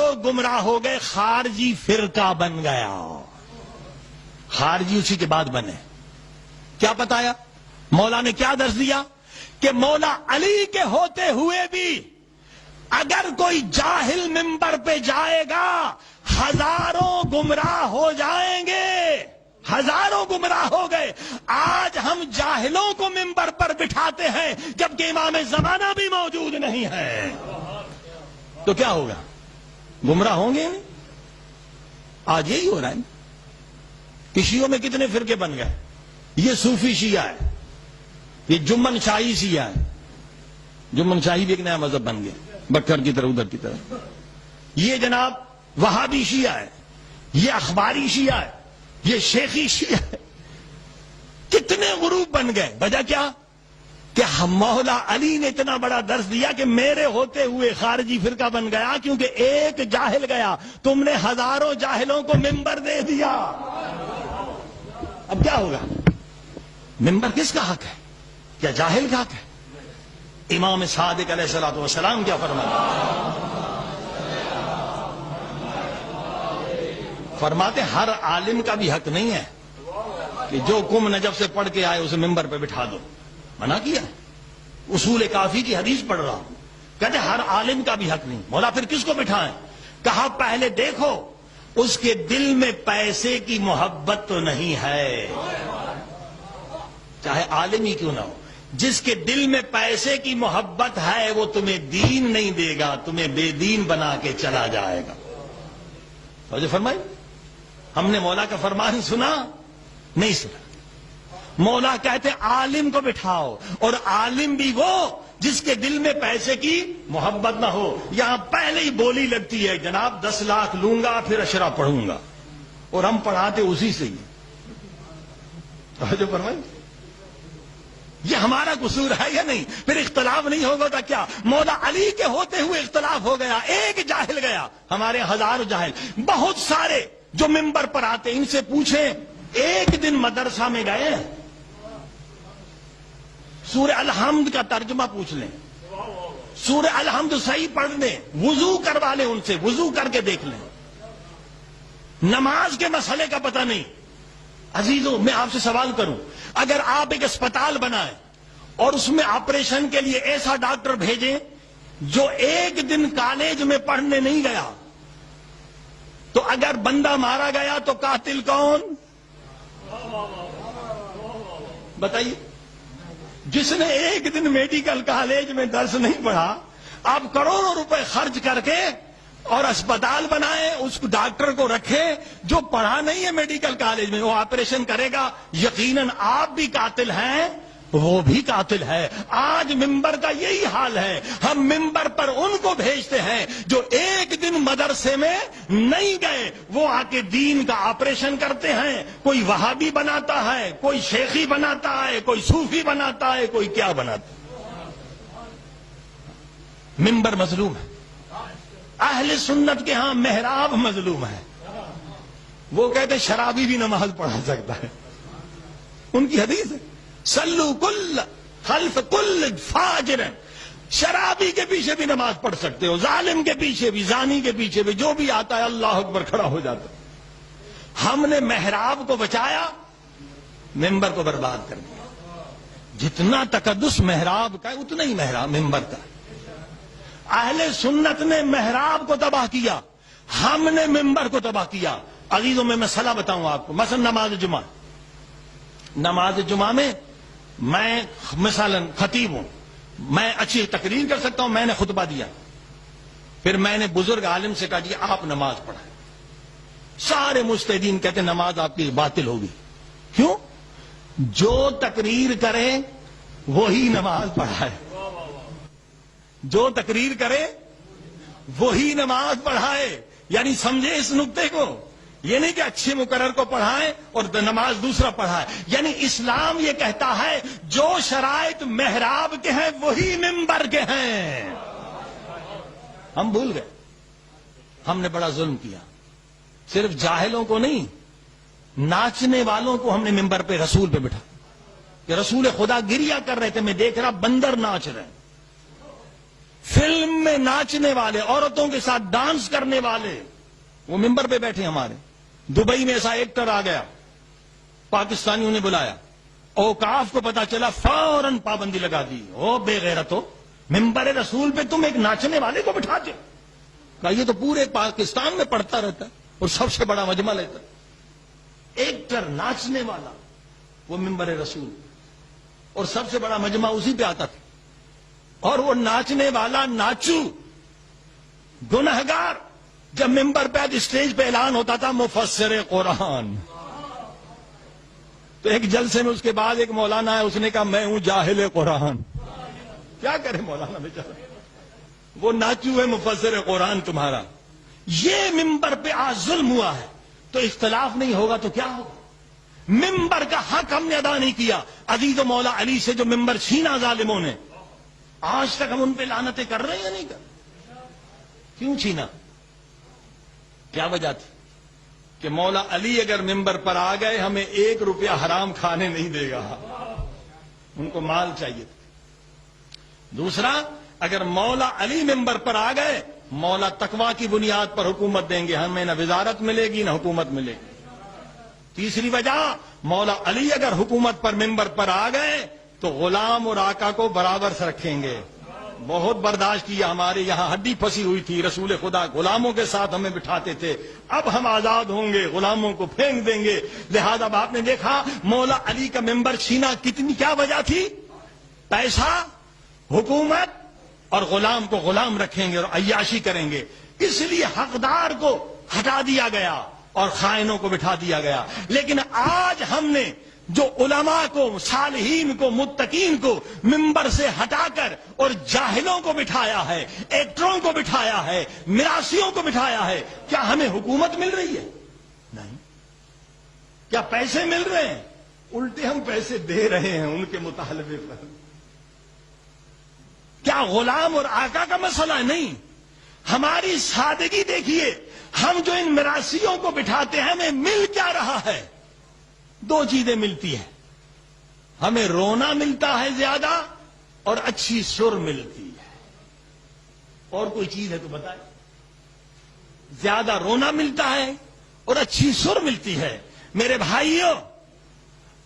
لوگ گمراہ ہو گئے، خارجی فرقہ بن گیا. خارجی اسی کے بعد بنے. کیا بتایا مولا نے؟ کیا درس دیا کہ مولا علی کے ہوتے ہوئے بھی اگر کوئی جاہل منبر پہ جائے گا ہزاروں گمراہ ہو جائیں گے. ہزاروں گمراہ ہو گئے. آج ہم جاہلوں کو منبر پر بٹھاتے ہیں جبکہ امام زمانہ بھی موجود نہیں ہے. تو کیا ہوگا؟ گمراہ ہوں گے نہیں؟ آج یہی ہو رہا ہے. شیعوں میں کتنے فرقے بن گئے؟ یہ صوفی شیعہ ہے، یہ جمن شاہی شیعہ ہے. جمن شاہی بھی ایک نیا مذہب بن گیا، بکر کی طرح ادھر کی طرح. یہ جناب وہابی شیعہ ہے، یہ اخباری شیعہ ہے، یہ شیخی شیعہ ہے. کتنے غروب بن گئے. وجہ کیا؟ کہ مولا علی نے اتنا بڑا درس دیا کہ میرے ہوتے ہوئے خارجی فرقہ بن گیا کیونکہ ایک جاہل گیا. تم نے ہزاروں جاہلوں کو منبر دے دیا. اب کیا ہوگا؟ منبر کس کا حق ہے؟ کیا جاہل کا حق ہے؟ امام صادق علیہ الصلوۃ والسلام کیا فرماتے ہر عالم کا بھی حق نہیں ہے کہ جو کم نجف سے پڑھ کے آئے اسے منبر پہ بٹھا دو. منع کیا. اصول کافی کی حدیث پڑھ رہا ہوں. کہتے ہر عالم کا بھی حق نہیں. مولا پھر کس کو بٹھائیں؟ کہا پہلے دیکھو اس کے دل میں پیسے کی محبت تو نہیں ہے. چاہے عالم ہی کیوں نہ ہو، جس کے دل میں پیسے کی محبت ہے وہ تمہیں دین نہیں دے گا، تمہیں بے دین بنا کے چلا جائے گا. توجہ فرمائی. ہم نے مولا کا فرمان سنا نہیں سنا. مولا کہتے عالم کو بٹھاؤ، اور عالم بھی وہ جس کے دل میں پیسے کی محبت نہ ہو. یہاں پہلے ہی بولی لگتی ہے جناب 10 لاکھ لوں گا پھر اشرا پڑھوں گا، اور ہم پڑھاتے اسی سے ہی. توجہ فرمائی. یہ ہمارا قصور ہے یا نہیں؟ پھر اختلاف نہیں ہوگا تو کیا؟ مولا علی کے ہوتے ہوئے اختلاف ہو گیا، ایک جاہل گیا. ہمارے ہزاروں جاہل بہت سارے جو منبر پر آتے، ان سے پوچھیں ایک دن مدرسہ میں گئے؟ سورہ الحمد کا ترجمہ پوچھ لیں، سورہ الحمد صحیح پڑھ لیں، وضو کروا لیں ان سے، وضو کر کے دیکھ لیں. نماز کے مسئلے کا پتہ نہیں. عزیزوں میں آپ سے سوال کروں، اگر آپ ایک اسپتال بنائیں اور اس میں آپریشن کے لیے ایسا ڈاکٹر بھیجیں جو ایک دن کالج میں پڑھنے نہیں گیا، تو اگر بندہ مارا گیا تو قاتل کون؟ بتائیے. جس نے ایک دن میڈیکل کالج میں درس نہیں پڑھا، آپ کروڑوں روپے خرچ کر کے اور اسپتال بنائے، اس ڈاکٹر کو رکھے جو پڑھا نہیں ہے میڈیکل کالج میں، وہ آپریشن کرے گا. یقیناً آپ بھی قاتل ہیں، وہ بھی قاتل ہے. آج منبر کا یہی حال ہے. ہم منبر پر ان کو بھیجتے ہیں جو ایک دن مدرسے میں نہیں گئے، وہ آ کے دین کا آپریشن کرتے ہیں. کوئی وہابی بناتا ہے، کوئی شیخی بناتا ہے، کوئی صوفی بناتا ہے، کوئی کیا بناتا ہے. منبر مظلوم ہے. اہل سنت کے ہاں محراب مظلوم ہے. وہ کہتے شرابی بھی نماز پڑھا سکتا ہے. ان کی حدیث ہے سلو کل خلف کل فاجر. شرابی کے پیچھے بھی نماز پڑھ سکتے ہو، ظالم کے پیچھے بھی، زانی کے پیچھے بھی، جو بھی آتا ہے اللہ اکبر کھڑا ہو جاتا ہے. ہم نے محراب کو بچایا، منبر کو برباد کر دیا. جتنا تقدس محراب کا ہے اتنا ہی محراب منبر کا. اہل سنت نے محراب کو تباہ کیا، ہم نے منبر کو تباہ کیا. عزیزوں میں مسئلہ بتاؤں آپ کو. مثلا نماز جمعہ میں میں مثلا خطیب ہوں، میں اچھی تقریر کر سکتا ہوں، میں نے خطبہ دیا، پھر میں نے بزرگ عالم سے کہا جی آپ نماز پڑھائیں. سارے مجتہدین کہتے نماز آپ کی باطل ہوگی. کیوں؟ جو تقریر کرے وہی نماز پڑھائے، جو تقریر کرے وہی نماز پڑھائے. یعنی سمجھے اس نقطے کو، یہ نہیں کہ اچھے مقرر کو پڑھائیں اور نماز دوسرا پڑھائے. یعنی اسلام یہ کہتا ہے جو شرائط محراب کے ہیں وہی منبر کے ہیں. ہم بھول گئے، ہم نے بڑا ظلم کیا. صرف جاہلوں کو نہیں، ناچنے والوں کو ہم نے منبر پہ رسول پہ بٹھا کہ رسول خدا گریا کر رہے تھے، میں دیکھ رہا بندر ناچ رہے ہیں. فلم میں ناچنے والے، عورتوں کے ساتھ ڈانس کرنے والے، وہ ممبر پہ بیٹھے ہمارے. دبئی میں ایسا ایکٹر آ گیا، پاکستانیوں نے بلایا، اوقاف کو پتا چلا، فوراً پابندی لگا دی. او بے غیرتو، ممبر رسول پہ تم ایک ناچنے والے کو بٹھاتے ہو؟ کہا یہ تو پورے پاکستان میں پڑھتا رہتا ہے اور سب سے بڑا مجمع لیتا ہے. ایکٹر ناچنے والا وہ ممبر رسول، اور سب سے بڑا مجمع اسی پہ آتا تھا. اور وہ ناچنے والا ناچو گنہگار، جب ممبر پہ اسٹیج پہ اعلان ہوتا تھا مفسر قرآن، تو ایک جلسے میں اس کے بعد ایک مولانا ہے، اس نے کہا میں ہوں جاہل قرآن. کیا کرے مولانا بیچارہ، وہ ناچو ہے مفسر قرآن تمہارا. یہ ممبر پہ آج ظلم ہوا ہے تو اختلاف نہیں ہوگا تو کیا ہوگا؟ ممبر کا حق ہم نے ادا نہیں کیا. عزیز و مولا علی سے جو ممبر چھینا ظالموں نے، آج تک ہم ان پہ لعنتیں کر رہے ہیں یا نہیں کر؟ کیوں چھینا؟ کیا وجہ تھی؟ کہ مولا علی اگر ممبر پر آ گئے ہمیں 1 روپیہ حرام کھانے نہیں دے گا، ان کو مال چاہیے تھا. دوسرا، اگر مولا علی ممبر پر آ گئے مولا تقوی کی بنیاد پر حکومت دیں گے، ہمیں نہ وزارت ملے گی نہ حکومت ملے گی. تیسری وجہ، مولا علی اگر حکومت پر ممبر پر آ گئے تو غلام اور آقا کو برابر سے رکھیں گے. بہت برداشت کیا، ہمارے یہاں ہڈی پھنسی ہوئی تھی، رسول خدا غلاموں کے ساتھ ہمیں بٹھاتے تھے، اب ہم آزاد ہوں گے غلاموں کو پھینک دیں گے. لہذا اب آپ نے دیکھا مولا علی کا ممبر چھینا کتنی کیا وجہ تھی؟ پیسہ، حکومت، اور غلام کو غلام رکھیں گے اور عیاشی کریں گے. اس لیے حقدار کو ہٹا دیا گیا اور خائنوں کو بٹھا دیا گیا. لیکن آج ہم نے جو علماء کو، صالحین کو، متقین کو ممبر سے ہٹا کر اور جاہلوں کو بٹھایا ہے، ایکٹروں کو بٹھایا ہے، میراثیوں کو بٹھایا ہے، کیا ہمیں حکومت مل رہی ہے؟ نہیں. کیا پیسے مل رہے ہیں؟ الٹے ہم پیسے دے رہے ہیں ان کے مطالبے پر. کیا غلام اور آقا کا مسئلہ ہے؟ نہیں. ہماری سادگی دیکھیے، ہم جو ان میراثیوں کو بٹھاتے ہیں ہمیں مل کیا رہا ہے؟ 2 چیزیں ملتی ہیں، ہمیں رونا ملتا ہے زیادہ اور اچھی سر ملتی ہے. اور کوئی چیز ہے تو بتائیں؟ زیادہ رونا ملتا ہے اور اچھی سر ملتی ہے. میرے بھائیوں،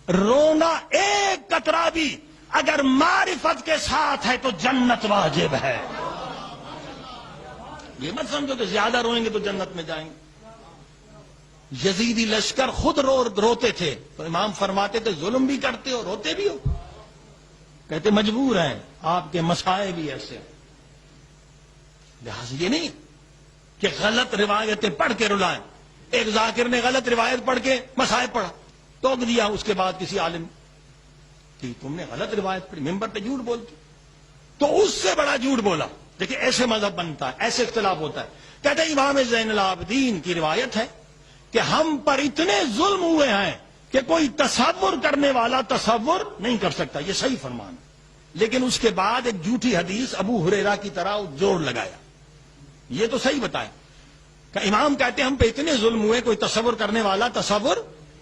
رونا ایک قطرہ بھی اگر معرفت کے ساتھ ہے تو جنت واجب ہے. یہ مت سمجھو کہ زیادہ روئیں گے تو جنت میں جائیں گے. یزیدی لشکر خود روتے تھے تو امام فرماتے تھے ظلم بھی کرتے ہو روتے بھی ہو؟ کہتے مجبور ہیں، آپ کے مسائب بھی ایسے. لہذا یہ نہیں کہ غلط روایتیں پڑھ کے رلائیں. ایک ذاکر نے غلط روایت پڑھ کے مسائب پڑھا، ٹوک دیا اس کے بعد کسی عالم کہ تم نے غلط روایت پڑھی، ممبر پہ جھوٹ بولتے. تو اس سے بڑا جھوٹ بولا. دیکھیں ایسے مذہب بنتا ہے، ایسے اختلاف ہوتا ہے. کہتے ہیں امام زین العابدین کی روایت ہے کہ ہم پر اتنے ظلم ہوئے ہیں کہ کوئی تصور کرنے والا تصور نہیں کر سکتا. یہ صحیح فرمان. لیکن اس کے بعد ایک جھوٹی حدیث ابو ہریرہ کی طرح جوڑ لگایا. یہ تو صحیح بتایا کہ امام کہتے ہیں ہم پہ اتنے ظلم ہوئے کوئی تصور کرنے والا تصور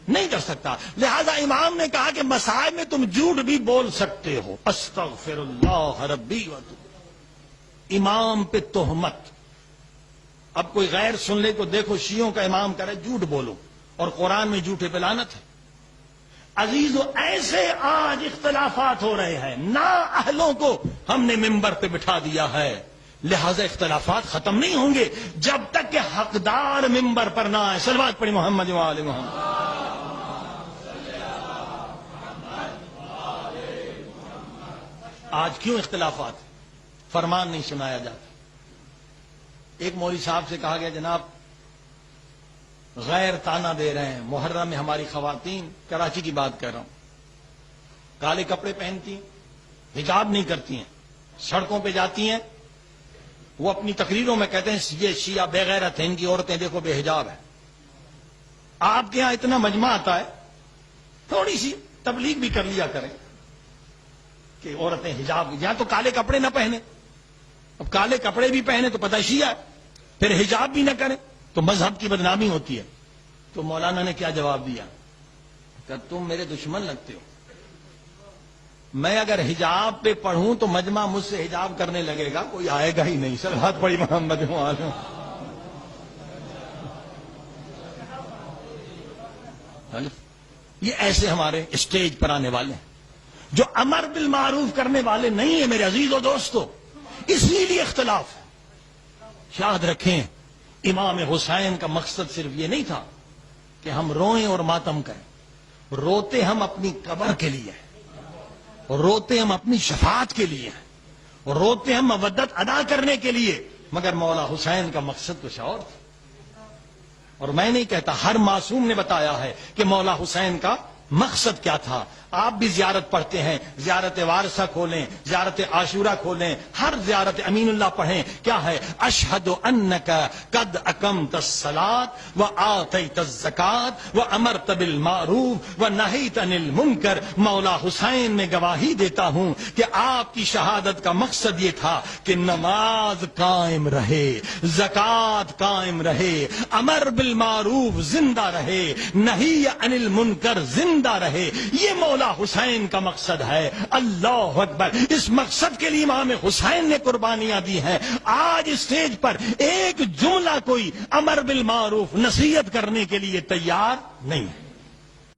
نہیں کر سکتا. لہذا امام نے کہا کہ مسائل میں تم جھوٹ بھی بول سکتے ہو. استغفر اللہ ربی واتوب. امام پہ تہمت. اب کوئی غیر سن لے کو دیکھو شیعوں کا امام کرے جھوٹ بولو اور قرآن میں جھوٹے پہ لعنت ہے. عزیزو ایسے آج اختلافات ہو رہے ہیں، نا اہلوں کو ہم نے ممبر پہ بٹھا دیا ہے. لہذا اختلافات ختم نہیں ہوں گے جب تک کہ حقدار ممبر پر نہ آئے. صلوات پڑھی محمد و آل محمد. آج کیوں اختلافات؟ فرمان نہیں سنایا جاتا. ایک مولوی صاحب سے کہا گیا جناب غیر تانا دے رہے ہیں، محرم میں ہماری خواتین، کراچی کی بات کر رہا ہوں، کالے کپڑے پہنتی ہیں، حجاب نہیں کرتی ہیں، سڑکوں پہ جاتی ہیں. وہ اپنی تقریروں میں کہتے ہیں یہ شیعہ بے غیرت ہیں، ان کی عورتیں دیکھو بے حجاب ہے. آپ کے یہاں اتنا مجمع آتا ہے، تھوڑی سی تبلیغ بھی کر لیا کریں کہ عورتیں حجاب، یا تو کالے کپڑے نہ پہنے. اب کالے کپڑے بھی پہنے تو پتہ شیعہ ہے، پھر حجاب بھی نہ کریں تو مذہب کی بدنامی ہوتی ہے. تو مولانا نے کیا جواب دیا کہ تم میرے دشمن لگتے ہو. میں اگر حجاب پہ پڑھوں تو مجمع مجھ سے حجاب کرنے لگے گا، کوئی آئے گا ہی نہیں. صلوات پڑھی محمد وآلہ. یہ ایسے ہمارے اسٹیج پر آنے والے ہیں جو امر بالمعروف کرنے والے نہیں ہیں میرے عزیز و دوستو. اسی لیے اختلاف ہے. یاد رکھیں امام حسین کا مقصد صرف یہ نہیں تھا کہ ہم روئیں اور ماتم کریں. روتے ہم اپنی قبر کے لیے ہیں، روتے ہم اپنی شفاعت کے لیے ہیں، روتے ہم مودت ادا کرنے کے لیے. مگر مولا حسین کا مقصد کچھ اور تھا. اور میں نہیں کہتا، ہر معصوم نے بتایا ہے کہ مولا حسین کا مقصد کیا تھا. آپ بھی زیارت پڑھتے ہیں، زیارت وارثہ کھولیں، زیارت عاشورہ کھولیں، ہر زیارت امین اللہ پڑھیں. کیا ہے؟ اشہد انک قد اقمت الصلاۃ وآتیت الزکاۃ وامرت بالمعروف ونہیت عن المنکر. مولا حسین میں گواہی دیتا ہوں کہ آپ کی شہادت کا مقصد یہ تھا کہ نماز قائم رہے، زکوٰۃ قائم رہے، امر بالمعروف زندہ رہے، نہی عن المنکر زندہ رہے. یہ مولا حسین کا مقصد ہے. اللہ اکبر. اس مقصد کے لیے امام حسین نے قربانیاں دی ہیں. آج اسٹیج پر ایک جملہ کوئی امر بالمعروف نصیحت کرنے کے لیے تیار نہیں ہے.